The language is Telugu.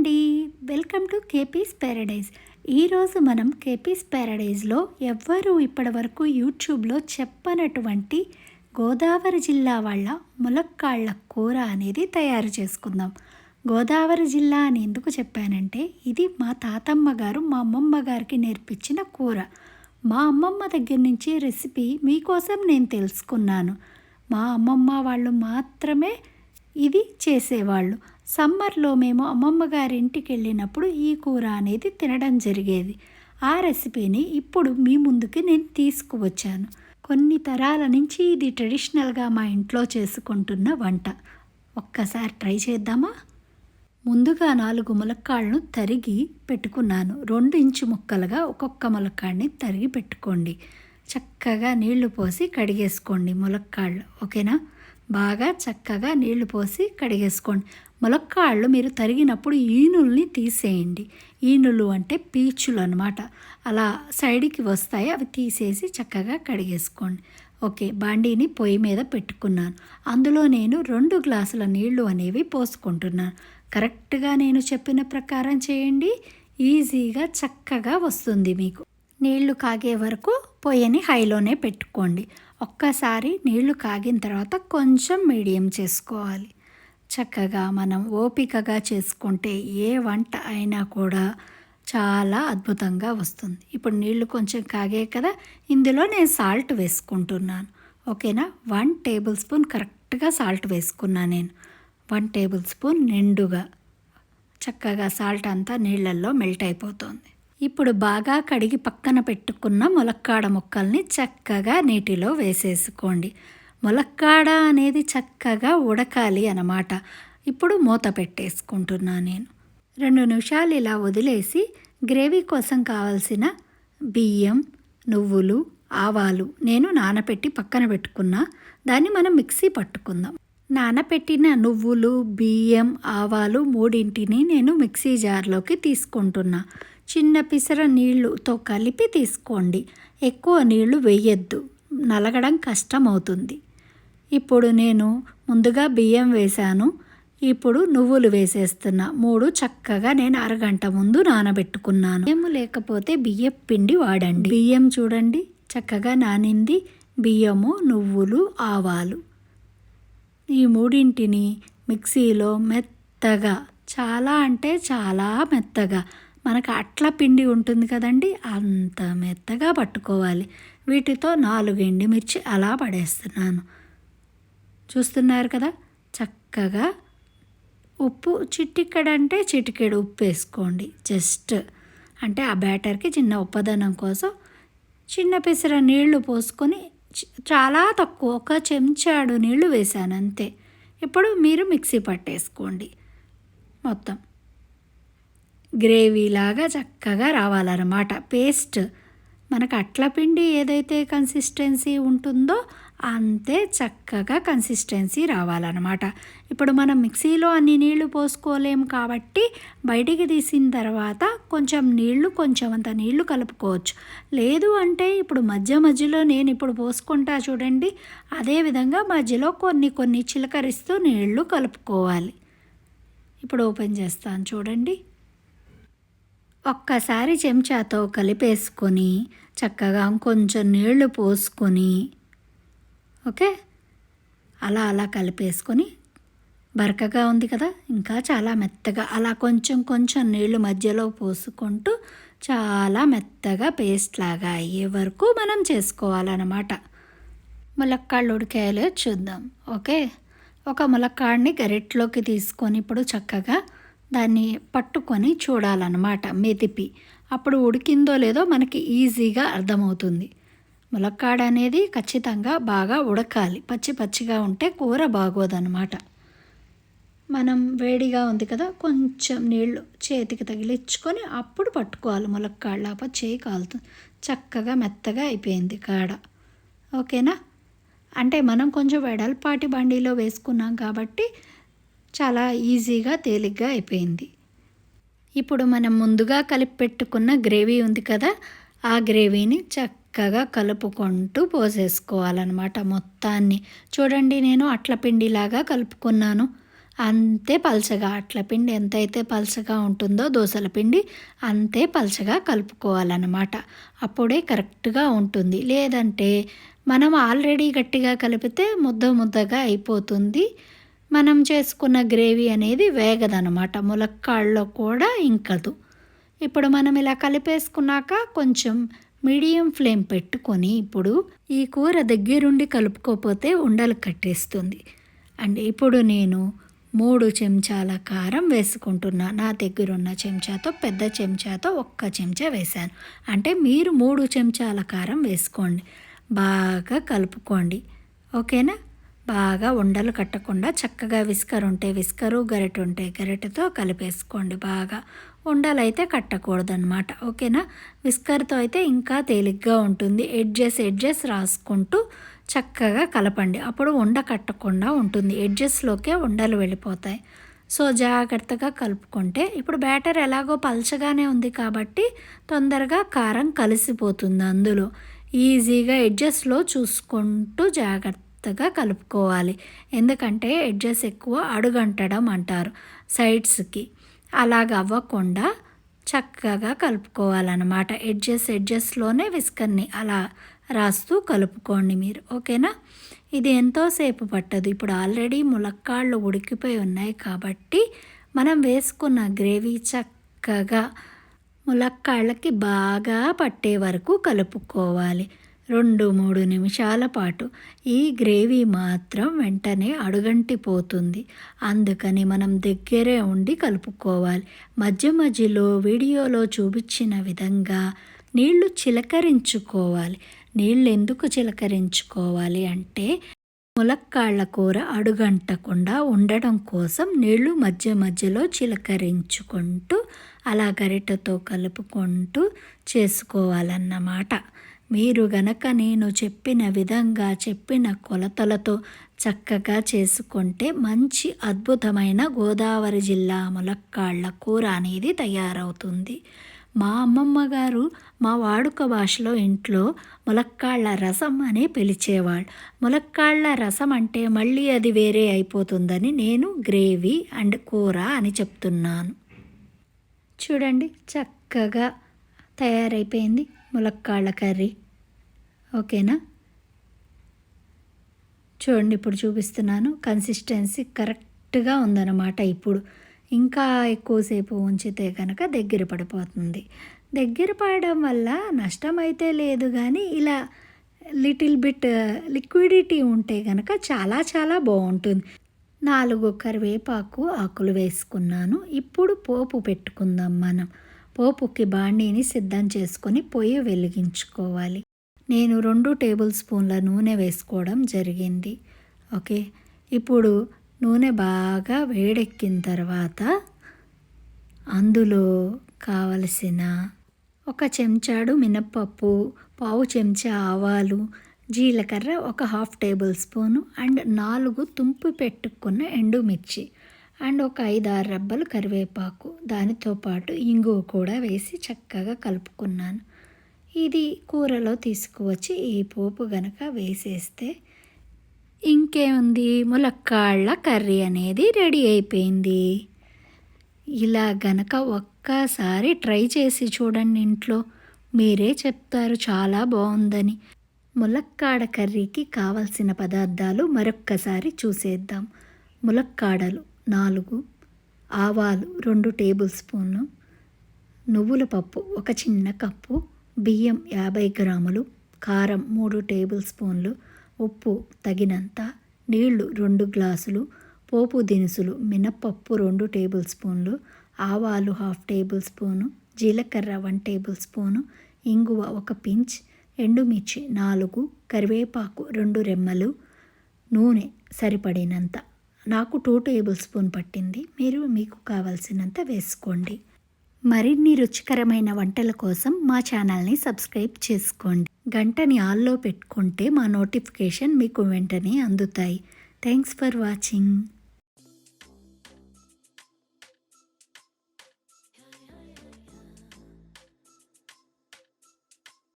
అండి, వెల్కమ్ టు కేపీస్ ప్యారడైజ్. ఈరోజు మనం కేపీస్ ప్యారడైజ్లో ఎవ్వరూ ఇప్పటివరకు యూట్యూబ్లో చెప్పనటువంటి గోదావరి జిల్లా వాళ్ళ ములక్కాళ్ళ కూర అనేది తయారు చేసుకుందాం. గోదావరి జిల్లా అని ఎందుకు చెప్పానంటే, ఇది మా తాతమ్మ గారు మా అమ్మమ్మ గారికి నేర్పించిన కూర. మా అమ్మమ్మ దగ్గర నుంచి రెసిపీ మీకోసం నేను తెలుసుకున్నాను. మా అమ్మమ్మ వాళ్ళు మాత్రమే ఇది చేసేవాళ్ళు. సమ్మర్లో మేము అమ్మమ్మ గారి ఇంటికి వెళ్ళినప్పుడు ఈ కూర అనేది తినడం జరిగేది. ఆ రెసిపీని ఇప్పుడు మీ ముందుకి నేను తీసుకువచ్చాను. కొన్ని తరాల నుంచి ఇది ట్రెడిషనల్గా మా ఇంట్లో చేసుకుంటున్న వంట. ఒక్కసారి ట్రై చేద్దామా? ముందుగా 4 ములక్కాళ్ళను తరిగి పెట్టుకున్నాను. 2 ఇంచు ముక్కలుగా ఒక్కొక్క ములక్కాడిని తరిగి పెట్టుకోండి. చక్కగా నీళ్లు పోసి కడిగేసుకోండి ములక్కాళ్ళు. ఓకేనా? బాగా చక్కగా నీళ్లు పోసి కడిగేసుకోండి. ములక్కాళ్ళు మీరు తరిగినప్పుడు ఈనుల్ని తీసేయండి. ఈనులు అంటే పీచులు అన్నమాట. అలా సైడ్కి వస్తాయి, అవి తీసేసి చక్కగా కడిగేసుకోండి. ఓకే, బాండీని పొయ్యి మీద పెట్టుకున్నాను. అందులో నేను 2 గ్లాసుల నీళ్లు అనేవి పోసుకుంటున్నాను. కరెక్ట్గా నేను చెప్పిన ప్రకారం చేయండి, ఈజీగా చక్కగా వస్తుంది మీకు. నీళ్లు కాగే వరకు పొయ్యిని హైలోనే పెట్టుకోండి. ఒక్కసారి నీళ్లు కాగిన తర్వాత కొంచెం మీడియం చేసుకోవాలి. చక్కగా మనం ఓపికగా చేసుకుంటే ఏ వంట అయినా కూడా చాలా అద్భుతంగా వస్తుంది. ఇప్పుడు నీళ్లు కొంచెం కాగే కదా, ఇందులో నేను సాల్ట్ వేసుకుంటున్నాను. ఓకేనా? 1 టేబుల్ స్పూన్ కరెక్ట్గా సాల్ట్ వేసుకున్నాను నేను. 1 టేబుల్ స్పూన్ నిండుగా. చక్కగా సాల్ట్ అంతా నీళ్ళల్లో మెల్ట్ అయిపోతుంది. ఇప్పుడు బాగా కడిగి పక్కన పెట్టుకున్న ములక్కాడ ముక్కల్ని చక్కగా నీటిలో వేసేసుకోండి. ములక్కాడ అనేది చక్కగా ఉడకాలి అన్నమాట. ఇప్పుడు మూత పెట్టేసుకుంటున్నాను నేను. 2 నిమిషాలు ఇలా వదిలేసి గ్రేవీ కోసం కావాల్సిన బియ్యం, నువ్వులు, ఆవాలు నేను నానబెట్టి పక్కన పెట్టుకున్నా. దాన్ని మనం మిక్సీ పట్టుకుందాం. నానబెట్టిన నువ్వులు, బియ్యం, ఆవాలు మూడింటిని నేను మిక్సీ జార్లోకి తీసుకుంటున్నా. చిన్న పిసర నీళ్ళుతో కలిపి తీసుకోండి. ఎక్కువ నీళ్లు వేయొద్దు, నలగడం కష్టం అవుతుంది. ఇప్పుడు నేను ముందుగా బియ్యం వేశాను. ఇప్పుడు నువ్వులు వేసేస్తున్నా. 3 చక్కగా నేను అరగంట ముందు నానబెట్టుకున్నాను. బియ్యం లేకపోతే బియ్యం పిండి వాడండి. బియ్యం చూడండి చక్కగా నానింది. బియ్యము, నువ్వులు, ఆవాలు ఈ మూడింటిని మిక్సీలో మెత్తగా, చాలా అంటే చాలా మెత్తగా, మనకు అట్ల పిండి ఉంటుంది కదండి, అంత మెత్తగా పట్టుకోవాలి. వీటితో 4 ఎండుమిర్చి అలా పడేస్తున్నాను. చూస్తున్నారు కదా, చక్కగా ఉప్పు చిటికెడంటే చిటికెడు ఉప్పు వేసుకోండి. జస్ట్ అంటే ఆ బ్యాటర్కి చిన్న ఉప్పదనం కోసం చిన్న పిసర నీళ్లు పోసుకొని, చాలా తక్కువ, 1 చెంచాడు నీళ్లు వేసాను అంతే. ఇప్పుడు మీరు మిక్సీ పట్టేసుకోండి. మొత్తం గ్రేవీలాగా చక్కగా రావాలన్నమాట. పేస్ట్ మనకు అట్ల పిండి ఏదైతే కన్సిస్టెన్సీ ఉంటుందో అంతే చక్కగా కన్సిస్టెన్సీ రావాలన్నమాట. ఇప్పుడు మనం మిక్సీలో అన్ని నీళ్లు పోసుకోలేము కాబట్టి బయటికి తీసిన తర్వాత కొంచెం అంత నీళ్లు కలుపుకోవచ్చు. లేదు అంటే ఇప్పుడు మధ్యలో నేను ఇప్పుడు పోసుకుంటా చూడండి, అదేవిధంగా మధ్యలో కొన్ని చిలకరిస్తూ నీళ్లు కలుపుకోవాలి. ఇప్పుడు ఓపెన్ చేస్తాను చూడండి. ఒక్కసారి చెంచాతో కలిపేసుకొని చక్కగా కొంచెం నీళ్లు పోసుకొని, ఓకే, అలా కలిపేసుకొని, బరకగా ఉంది కదా, ఇంకా చాలా మెత్తగా అలా కొంచెం నీళ్లు మధ్యలో పోసుకుంటూ చాలా మెత్తగా పేస్ట్ లాగా అయ్యే వరకు మనం చేసుకోవాలన్నమాట. ములక్కాళ్ళు ఉడికాయలో చూద్దాం. ఓకే, ఒక ములక్కాడిని గరిటలోకి తీసుకొని ఇప్పుడు చక్కగా దాన్ని పట్టుకొని చూడాలన్నమాట, మెదిపి. అప్పుడు ఉడికిందో లేదో మనకి ఈజీగా అర్థమవుతుంది. ములక్కాడ అనేది ఖచ్చితంగా బాగా ఉడకాలి. పచ్చిగా ఉంటే కూర బాగోదన్నమాట. మనం వేడిగా ఉంది కదా, కొంచెం నీళ్లు చేతికి తగిలించుకొని అప్పుడు పట్టుకోవాలి ములక్కాడ, లేకపోతే చేయి కాలుతుంది. చక్కగా మెత్తగా అయిపోయింది కాడ. ఓకేనా? అంటే మనం కొంచెం వెడల్పాటి బండిలో వేసుకున్నాం కాబట్టి చాలా ఈజీగా తేలిగ్గా అయిపోయింది. ఇప్పుడు మనం ముందుగా కలిపి పెట్టుకున్న గ్రేవీ ఉంది కదా, ఆ గ్రేవీని చక్కగా కలుపుకుంటూ పోసేసుకోవాలన్నమాట మొత్తాన్ని. చూడండి, నేను అట్ల పిండిలాగా కలుపుకున్నాను. అంతే పలచగా అట్ల పిండి ఎంతైతే పలచగా ఉంటుందో దోసల పిండి అంతే పలచగా కలుపుకోవాలన్నమాట. అప్పుడే కరెక్ట్గా ఉంటుంది. లేదంటే మనం ఆల్రెడీ గట్టిగా కలిపితే ముద్ద ముద్దగా అయిపోతుంది. మనం చేసుకున్న గ్రేవీ అనేది వేగదనమాట. ములక్కాడలో కూడా ఇంకదు. ఇప్పుడు మనం ఇలా కలిపేసుకున్నాక కొంచెం మీడియం ఫ్లేమ్ పెట్టుకొని ఇప్పుడు ఈ కూర దగ్గరుండి కలుపుకోకపోతే ఉండలు కట్టేస్తుంది. అండ్ ఇప్పుడు నేను 3 చెంచాల కారం వేసుకుంటున్నా. నా దగ్గరున్న చెంచాతో పెద్ద చెంచాతో 1 చెంచా వేశాను. అంటే మీరు 3 చెంచాల కారం వేసుకోండి. బాగా కలుపుకోండి. ఓకేనా? బాగా ఉండలు కట్టకుండా చక్కగా విస్కర్ ఉంటే విస్కరు, గరిటె ఉంటే గరిటెతో కలిపేసుకోండి బాగా. ఉండలైతే కట్టకూడదనమాట. ఓకేనా? విస్కర్తో అయితే ఇంకా తేలిగ్గా ఉంటుంది. ఎడ్జెస్ రాసుకుంటూ చక్కగా కలపండి. అప్పుడు ఉండ కట్టకుండా ఉంటుంది. ఎడ్జెస్లోకే ఉండలు వెళ్ళిపోతాయి. సో జాగ్రత్తగా కలుపుకుంటే ఇప్పుడు బ్యాటర్ ఎలాగో పలచగానే ఉంది కాబట్టి తొందరగా కారం కలిసిపోతుంది అందులో. ఈజీగా ఎడ్జెస్లో చూసుకుంటూ జాగ్రత్తగా కలుపుకోవాలి. ఎందుకంటే ఎడ్జెస్ ఎక్కువ అడుగంటడం అంటారు సైడ్స్కి. అలాగ అవ్వకుండా చక్కగా కలుపుకోవాలన్నమాట. ఎడ్జెస్లోనే విస్కర్ని అలా రాస్తూ కలుపుకోండి మీరు. ఓకేనా? ఇది ఎంతోసేపు పట్టదు. ఇప్పుడు ఆల్రెడీ ములక్కాళ్ళు ఉడికిపోయి ఉన్నాయి కాబట్టి మనం వేసుకున్న గ్రేవీ చక్కగా ములక్కాళ్ళకి బాగా పట్టే వరకు కలుపుకోవాలి. 2-3 నిమిషాల పాటు. ఈ గ్రేవీ మాత్రం వెంటనే అడుగంటిపోతుంది. అందుకని మనం దగ్గరే ఉండి కలుపుకోవాలి. మధ్యలో వీడియోలో చూపించిన విధంగా నీళ్లు చిలకరించుకోవాలి. నీళ్ళు ఎందుకు చిలకరించుకోవాలి అంటే ములక్కాళ్ళ కూర అడుగంటకుండా ఉండడం కోసం నీళ్లు మధ్యలో చిలకరించుకుంటూ అలా గరిటెతో కలుపుకుంటూ చేసుకోవాలన్నమాట. మీరు గనక నేను చెప్పిన విధంగా చెప్పిన కొలతలతో చక్కగా చేసుకుంటే మంచి అద్భుతమైన గోదావరి జిల్లా ములక్కాళ్ళ కూర అనేది తయారవుతుంది. మా అమ్మమ్మ గారు మా వాడుక భాషలో ఇంట్లో ములక్కాళ్ళ రసం అని పిలిచేవాళ్ళు. ములక్కాళ్ళ రసం అంటే మళ్ళీ అది వేరే అయిపోతుందని నేను గ్రేవీ అండ్ కూర అని చెప్తున్నాను. చూడండి చక్కగా తయారైపోయింది ములక్కాళ్ళ కర్రీ. ఓకేనా? చూడండి ఇప్పుడు చూపిస్తున్నాను. కన్సిస్టెన్సీ కరెక్ట్గా ఉందన్నమాట. ఇప్పుడు ఇంకా ఎక్కువసేపు ఉంచితే కనుక దగ్గర పడిపోతుంది. దగ్గర పడడం వల్ల నష్టమైతే లేదు కానీ ఇలా లిటిల్ బిట్ లిక్విడిటీ ఉంటే కనుక చాలా బాగుంటుంది. 4 కరివేపాకు ఆకులు వేసుకున్నాను. ఇప్పుడు పోపు పెట్టుకుందాం మనం. పోపుకి బాండీని సిద్ధం చేసుకొని పొయ్యి వెలిగించుకోవాలి. నేను 2 టేబుల్ స్పూన్ల నూనె వేసుకోవడం జరిగింది. ఓకే, ఇప్పుడు నూనె బాగా వేడెక్కిన తర్వాత అందులో కావలసిన 1 చెంచాడు మినప్పప్పు, 1/2 చెంచా ఆవాలు, జీలకర్ర 1/2 టేబుల్ స్పూను అండ్ 4 తుంపి పెట్టుకున్న ఎండుమిర్చి అండ్ ఒక 5-6 రెబ్బలు కరివేపాకు, దానితో పాటు ఇంగువ కూడా వేసి చక్కగా కలుపుకున్నాను. ఇది కూరలో తీసుకువచ్చి ఈ పోపు గనక వేసేస్తే ఇంకేముంది, ములక్కాళ్ళ కర్రీ అనేది రెడీ అయిపోయింది. ఇలా గనక ఒక్కసారి ట్రై చేసి చూడండి ఇంట్లో, మీరే చెప్తారు చాలా బాగుందని. ములక్కాడ కర్రీకి కావలసిన పదార్థాలు మరొక్కసారి చూసేద్దాం. ములక్కాడలు 4, ఆవాలు 2 టేబుల్ స్పూన్లు, నువ్వుల పప్పు 1 చిన్న కప్పు, బియ్యం 50 గ్రాములు, కారం 3 టేబుల్ స్పూన్లు, ఉప్పు తగినంత, నీళ్లు 2 గ్లాసులు, పోపు దినుసులు మినప్పప్పు 2 టేబుల్ స్పూన్లు, ఆవాలు 1/2 టేబుల్ స్పూను, జీలకర్ర 1 టేబుల్ స్పూను, ఇంగువ 1 పించ్, ఎండుమిర్చి 4, కరివేపాకు 2 రెమ్మలు, నూనె సరిపడినంత. నాకు 2 టేబుల్ స్పూన్ పట్టింది. మీరు మీకు కావాల్సినంత వేసుకోండి. మరిన్ని రుచికరమైన వంటల కోసం మా ఛానల్ని సబ్స్క్రైబ్ చేసుకోండి. గంటని ఆల్లో పెట్టుకుంటే మా నోటిఫికేషన్ మీకు వెంటనే అందుతాయి. Thanks for watching.